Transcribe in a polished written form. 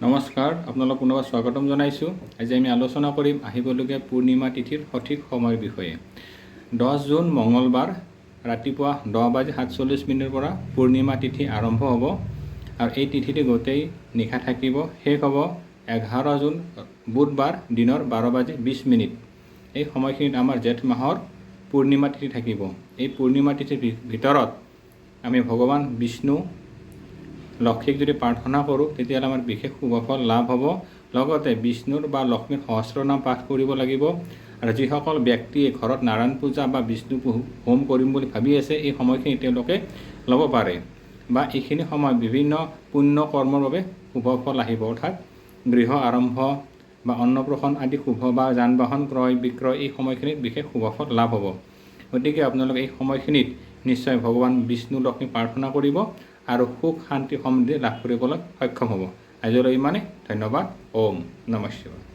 নমস্কাৰ, আপোনালোক পুনৰবাৰ স্বাগতম জনাইছোঁ। আজি আমি আলোচনা কৰিম আহিবলগীয়া পূৰ্ণিমা তিথিৰ সঠিক সময়ৰ বিষয়ে। 10 জুন মঙলবাৰ ৰাতিপুৱা 10:47 পৰা পূৰ্ণিমা তিথি আৰম্ভ হ'ব আৰু এই তিথিটি গোটেই নিশা থাকিব। শেষ হ'ব 11 জুন বুধবাৰ দিনৰ 12:20। এই সময়খিনিত আমাৰ জেঠ মাহৰ পূৰ্ণিমা তিথি থাকিব। এই পূৰ্ণিমা তিথিৰ ভিতৰত আমি ভগৱান বিষ্ণু লক্ষ্মীক যদি প্ৰাৰ্থনা কৰোঁ তেতিয়াহ'লে আমাৰ বিশেষ শুভফল লাভ হ'ব। লগতে বিষ্ণুৰ বা লক্ষ্মীৰ সহস্ৰনাম পাঠ কৰিব লাগিব। আৰু যিসকল ব্যক্তিয়ে ঘৰত নাৰায়ণ পূজা বা বিষ্ণু হোম কৰিম বুলি ভাবি আছে, এই সময়খিনি তেওঁলোকে ল'ব পাৰে বা এইখিনি সময় বিভিন্ন পুণ্য কৰ্মৰ বাবে শুভফল আহিব। অৰ্থাৎ গৃহ আৰম্ভ বা অন্নপ্ৰসন আদি শুভ বা যান বাহন ক্ৰয় বিক্ৰয় এই সময়খিনিত বিশেষ শুভফল লাভ হ'ব। গতিকে আপোনালোকে এই সময়খিনিত নিশ্চয় ভগৱান বিষ্ণু লক্ষ্মী প্ৰাৰ্থনা কৰিব আৰু সুখ শান্তি সমৃদ্ধি লাভ কৰিবলৈ সক্ষম হ'ব। আজিলৈ ইমানে। ধন্যবাদ। ওম নমঃ শিৱায়।